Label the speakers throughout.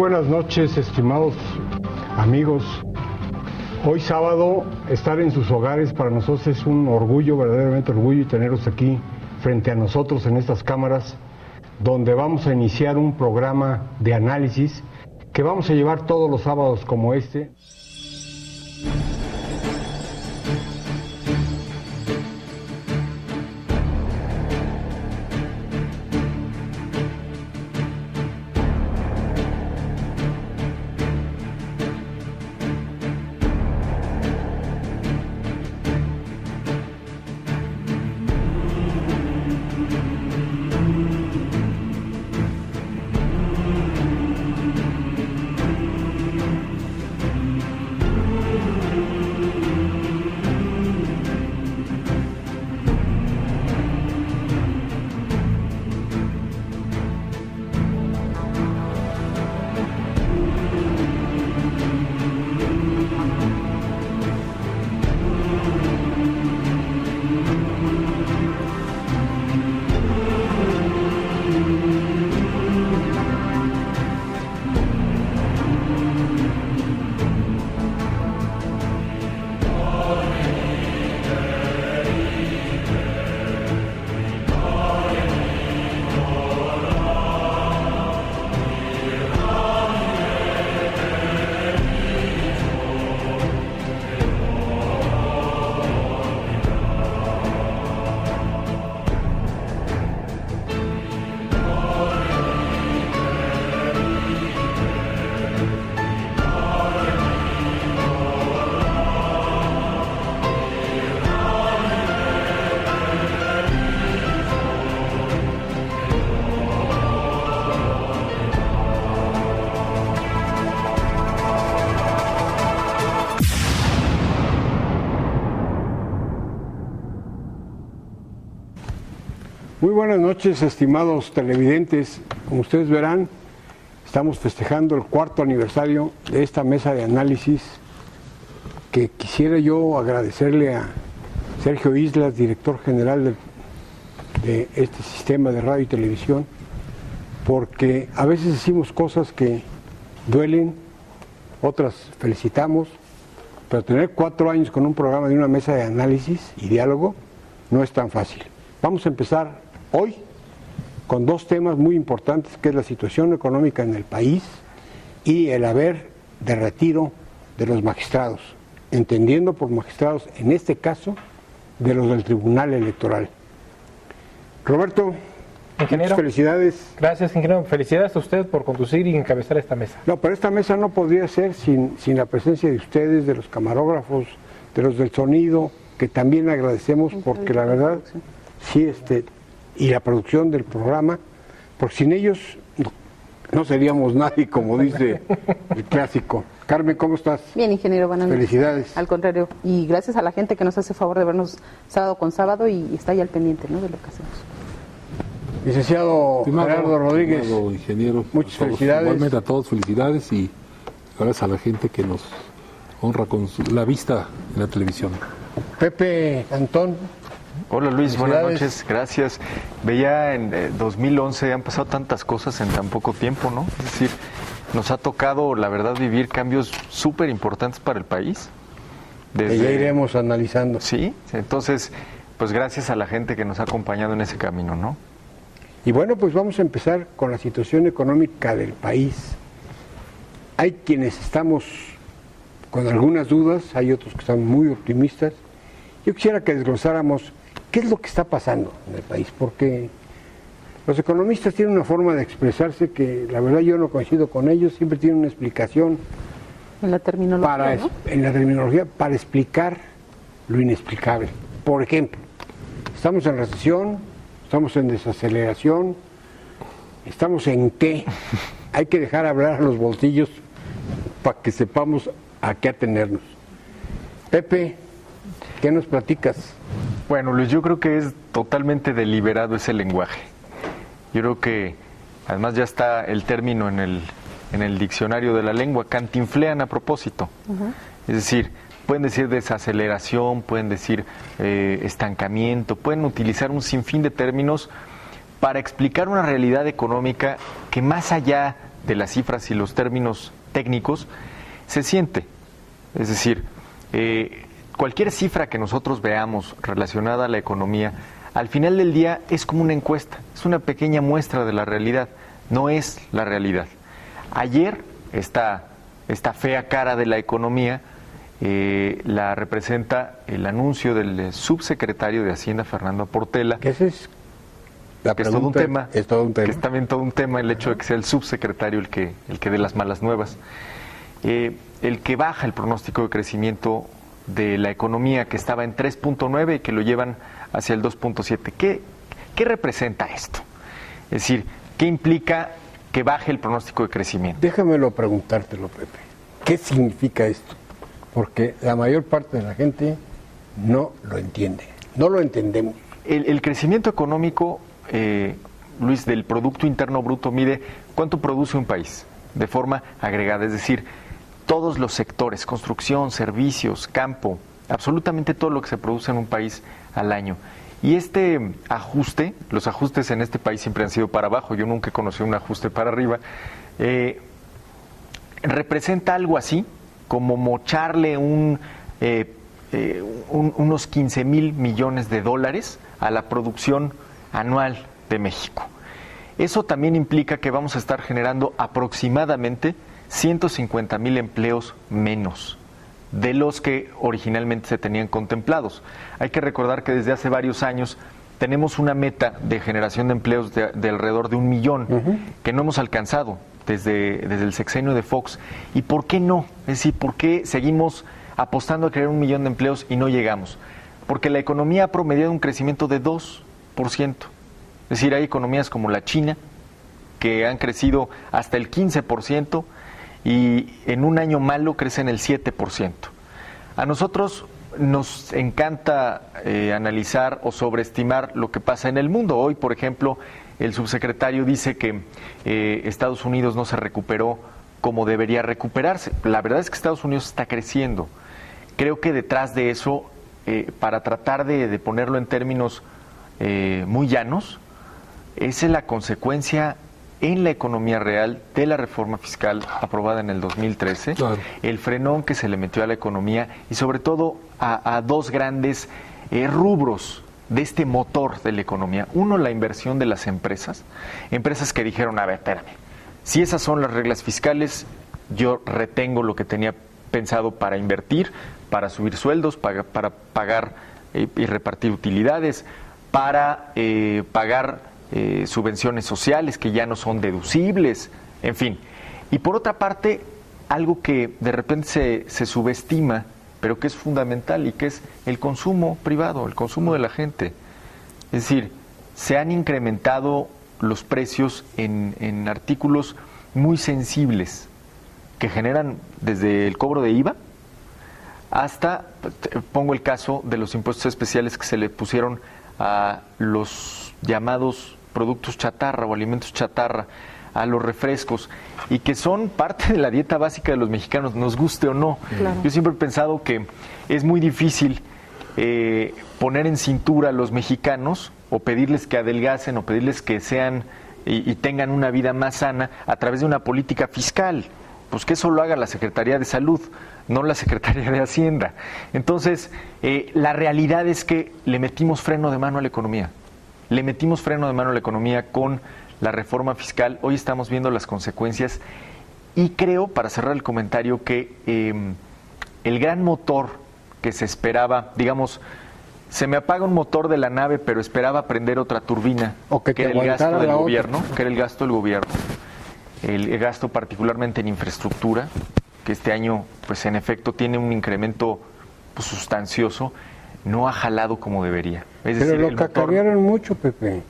Speaker 1: buenas noches, estimados amigos. Hoy sábado, estar en sus hogares para nosotros es un orgullo, verdaderamente orgullo, y tenerlos aquí frente a nosotros en estas cámaras, donde vamos a iniciar un programa de análisis que vamos a llevar todos los sábados como este. Muy buenas noches, estimados televidentes. Como ustedes verán, estamos festejando el 4º aniversario de esta mesa de análisis, que quisiera yo agradecerle a Sergio Islas, director general de este sistema de radio y televisión, porque a veces decimos cosas que duelen, otras felicitamos, pero tener 4 años con un programa de una mesa de análisis y diálogo no es tan fácil. Vamos a empezar hoy con 2 temas muy importantes, que es la situación económica en el país y el haber de retiro de los magistrados, entendiendo por magistrados, en este caso, de los del Tribunal Electoral. Roberto,
Speaker 2: ingeniero,
Speaker 1: felicidades.
Speaker 2: Gracias, ingeniero. Felicidades a usted por conducir y encabezar esta mesa.
Speaker 1: No, pero esta mesa no podría ser sin la presencia de ustedes, de los camarógrafos, de los del sonido, que también agradecemos, porque la verdad, sí, y la producción del programa, porque sin ellos no seríamos nadie, como dice el clásico. Carmen, ¿cómo estás?
Speaker 3: Bien, ingeniero, buenas noches.
Speaker 1: Felicidades.
Speaker 3: Al contrario, y gracias a la gente que nos hace favor de vernos sábado con sábado y está ahí al pendiente, ¿no?, de lo que hacemos.
Speaker 1: Licenciado Gerardo Rodríguez,
Speaker 4: ingeniero,
Speaker 1: muchas felicidades.
Speaker 4: Igualmente a todos, felicidades, y gracias a la gente que nos honra con la vista en la televisión.
Speaker 1: Pepe Antón.
Speaker 5: Hola Luis, buenas noches, gracias. Veía en 2011, han pasado tantas cosas en tan poco tiempo, ¿no? Es decir, nos ha tocado, la verdad, vivir cambios súper importantes para el país.
Speaker 1: Que ya iremos analizando.
Speaker 5: Sí, entonces, pues gracias a la gente que nos ha acompañado en ese camino, ¿no?
Speaker 1: Y bueno, pues vamos a empezar con la situación económica del país. Hay quienes estamos con algunas dudas, hay otros que están muy optimistas. Yo quisiera que desglosáramos qué es lo que está pasando en el país, porque los economistas tienen una forma de expresarse que la verdad yo no coincido con ellos, siempre tienen una explicación
Speaker 3: en la terminología,
Speaker 1: en la terminología para explicar lo inexplicable. Por ejemplo, estamos en recesión, estamos en desaceleración, estamos en qué. Hay que dejar hablar a los bolsillos para que sepamos a qué atenernos. Pepe, ¿qué nos platicas?
Speaker 5: Bueno, Luis, yo creo que es totalmente deliberado ese lenguaje. Yo creo que además ya está el término en el diccionario de la lengua, cantinflean a propósito. Es decir, pueden decir desaceleración, pueden decir estancamiento, pueden utilizar un sinfín de términos para explicar una realidad económica que, más allá de las cifras y los términos técnicos, se siente. Es decir, cualquier cifra que nosotros veamos relacionada a la economía, al final del día es como una encuesta, es una pequeña muestra de la realidad, no es la realidad. Ayer, esta fea cara de la economía la representa el anuncio del subsecretario de Hacienda, Fernando Portela,
Speaker 1: Que ese es la
Speaker 5: que es todo un
Speaker 1: pregunta,
Speaker 5: tema,
Speaker 1: es todo un tema.
Speaker 5: que es también todo un tema el hecho de que sea el subsecretario el que dé las malas nuevas. El que baja el pronóstico de crecimiento de la economía, que estaba en 3.9 y que lo llevan hacia el 2.7. ¿Qué representa esto? Es decir, ¿qué implica que baje el pronóstico de crecimiento?
Speaker 1: Déjamelo preguntártelo, Pepe. ¿Qué significa esto? Porque la mayor parte de la gente no lo entiende, no lo entendemos.
Speaker 5: El crecimiento económico, Luis, del Producto Interno Bruto mide cuánto produce un país de forma agregada, es decir, todos los sectores, construcción, servicios, campo, absolutamente todo lo que se produce en un país al año. Y este ajuste, los ajustes en este país siempre han sido para abajo, yo nunca he conocido un ajuste para arriba, representa algo así como mocharle unos 15,000 millones de dólares a la producción anual de México. Eso también implica que vamos a estar generando aproximadamente 150,000 empleos menos de los que originalmente se tenían contemplados. Hay que recordar que desde hace varios años tenemos una meta de generación de empleos de alrededor de 1,000,000 que no hemos alcanzado desde el sexenio de Fox. ¿Y por qué no? Es decir, ¿por qué seguimos apostando a crear 1,000,000 de empleos y no llegamos? Porque la economía ha promediado un crecimiento de 2%. Es decir, hay economías como la China que han crecido hasta el 15% y en un año malo crecen el 7%. A nosotros nos encanta analizar o sobreestimar lo que pasa en el mundo. Hoy, por ejemplo, el subsecretario dice que Estados Unidos no se recuperó como debería recuperarse. La verdad es que Estados Unidos está creciendo. Creo que detrás de eso, para tratar de ponerlo en términos muy llanos, es la consecuencia en la economía real de la reforma fiscal aprobada en el 2013,
Speaker 4: Claro.
Speaker 5: el frenón que se le metió a la economía y sobre todo a dos grandes rubros de este motor de la economía. Uno, la inversión de las empresas que dijeron, a ver, espérame, si esas son las reglas fiscales, yo retengo lo que tenía pensado para invertir, para subir sueldos, para pagar y repartir utilidades, para pagar subvenciones sociales que ya no son deducibles, en fin. Y por otra parte, algo que de repente se subestima, pero que es fundamental y que es el consumo privado, el consumo de la gente. Es decir, se han incrementado los precios en artículos muy sensibles que generan desde el cobro de IVA hasta, pongo el caso de los impuestos especiales que se le pusieron a los llamados productos chatarra o alimentos chatarra, a los refrescos, y que son parte de la dieta básica de los mexicanos, nos guste o no.
Speaker 3: Claro.
Speaker 5: Yo siempre he pensado que es muy difícil poner en cintura a los mexicanos o pedirles que adelgacen o pedirles que sean y tengan una vida más sana a través de una política fiscal. Pues que eso lo haga la Secretaría de Salud, no la Secretaría de Hacienda. Entonces, la realidad es que le metimos freno de mano a la economía. Le metimos freno de mano a la economía con la reforma fiscal. Hoy estamos viendo las consecuencias y creo, para cerrar el comentario, que el gran motor que se esperaba, digamos, se me apaga un motor de la nave, pero esperaba prender otra turbina,
Speaker 1: O que
Speaker 5: que
Speaker 1: te
Speaker 5: era el gasto
Speaker 1: aguantara
Speaker 5: del
Speaker 1: la otra.
Speaker 5: gobierno, que era el gasto del gobierno, el gasto particularmente en infraestructura, que este año, pues en efecto, tiene un incremento pues, sustancioso, no ha jalado como debería. Es
Speaker 1: Pero
Speaker 5: decir,
Speaker 1: lo
Speaker 5: el motor-
Speaker 1: cacarearon mucho, Pepe.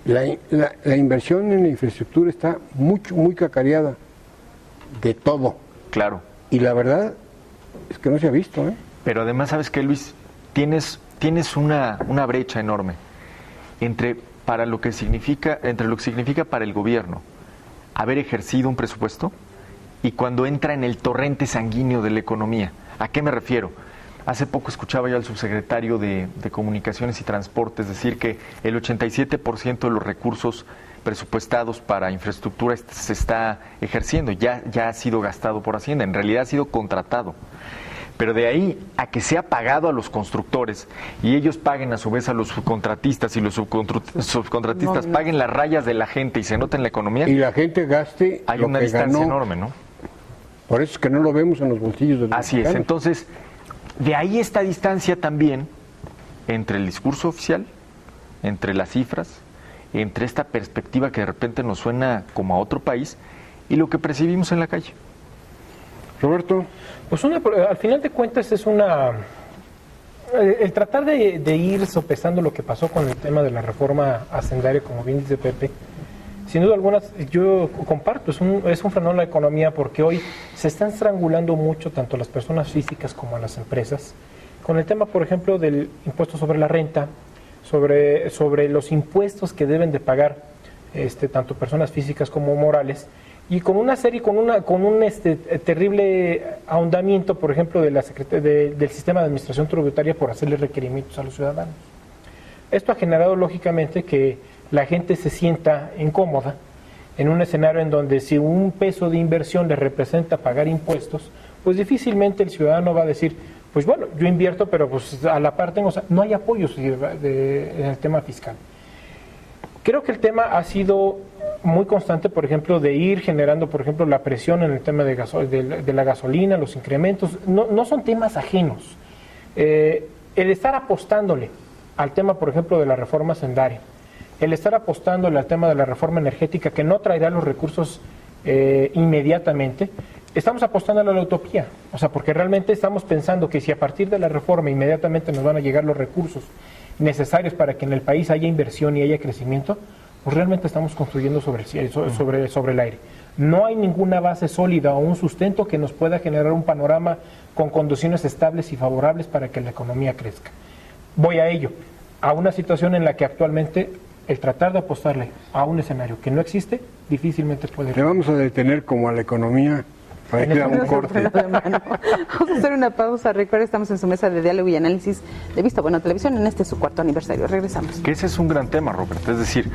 Speaker 1: La inversión en la infraestructura está muy cacareada de todo.
Speaker 5: Claro.
Speaker 1: Y la verdad es que no se ha visto, ¿eh?
Speaker 5: Pero además, ¿sabes qué, Luis? Tienes una brecha enorme entre lo que significa para el gobierno haber ejercido un presupuesto y cuando entra en el torrente sanguíneo de la economía. ¿A qué me refiero? Hace poco escuchaba yo al subsecretario de Comunicaciones y Transportes decir que el 87% de los recursos presupuestados para infraestructura se está ejerciendo, ya ha sido gastado por Hacienda, en realidad ha sido contratado. Pero de ahí a que sea pagado a los constructores y ellos paguen a su vez a los subcontratistas y los subcontratistas paguen las rayas de la gente y se nota en la economía,
Speaker 1: y la gente gaste
Speaker 5: hay
Speaker 1: lo
Speaker 5: una
Speaker 1: que
Speaker 5: distancia
Speaker 1: ganó.
Speaker 5: enorme, ¿no?
Speaker 1: Por eso es que no lo vemos en los bolsillos de los
Speaker 5: Así es,
Speaker 1: mexicanos.
Speaker 5: entonces, de ahí esta distancia también entre el discurso oficial, entre las cifras, entre esta perspectiva que de repente nos suena como a otro país y lo que percibimos en la calle.
Speaker 1: Roberto,
Speaker 2: Pues al final de cuentas es el tratar de ir sopesando lo que pasó con el tema de la reforma hacendaria, como bien dice Pepe, sin duda alguna yo comparto, es un frenón a la economía porque hoy se están estrangulando mucho tanto las personas físicas como a las empresas, con el tema, por ejemplo, del impuesto sobre la renta, sobre los impuestos que deben de pagar tanto personas físicas como morales, y con una serie, con un terrible ahondamiento, por ejemplo, del sistema de administración tributaria por hacerle requerimientos a los ciudadanos. Esto ha generado, lógicamente, que la gente se sienta incómoda en un escenario en donde si un peso de inversión le representa pagar impuestos, pues difícilmente el ciudadano va a decir, pues bueno, yo invierto, pero pues a la par tengo, o sea, no hay apoyos en el tema fiscal. Creo que el tema ha sido muy constante, por ejemplo, de ir generando, por ejemplo, la presión en el tema de la gasolina, los incrementos, no son temas ajenos. El estar apostándole al tema, por ejemplo, de la reforma hacendaria, el estar apostándole al tema de la reforma energética, que no traerá los recursos inmediatamente, estamos apostándole a la utopía. O sea, porque realmente estamos pensando que si a partir de la reforma inmediatamente nos van a llegar los recursos necesarios para que en el país haya inversión y haya crecimiento, pues realmente estamos construyendo sobre el aire. No hay ninguna base sólida o un sustento que nos pueda generar un panorama con condiciones estables y favorables para que la economía crezca. Voy a ello, a una situación en la que actualmente el tratar de apostarle a un escenario que no existe, difícilmente puede...
Speaker 1: le vamos a detener como a la economía para que un corte.
Speaker 3: Vamos a hacer una pausa. Recuerda, estamos en su mesa de diálogo y análisis de Vista Bueno Televisión en su cuarto aniversario. Regresamos.
Speaker 5: Que ese es un gran tema, Robert. Es decir,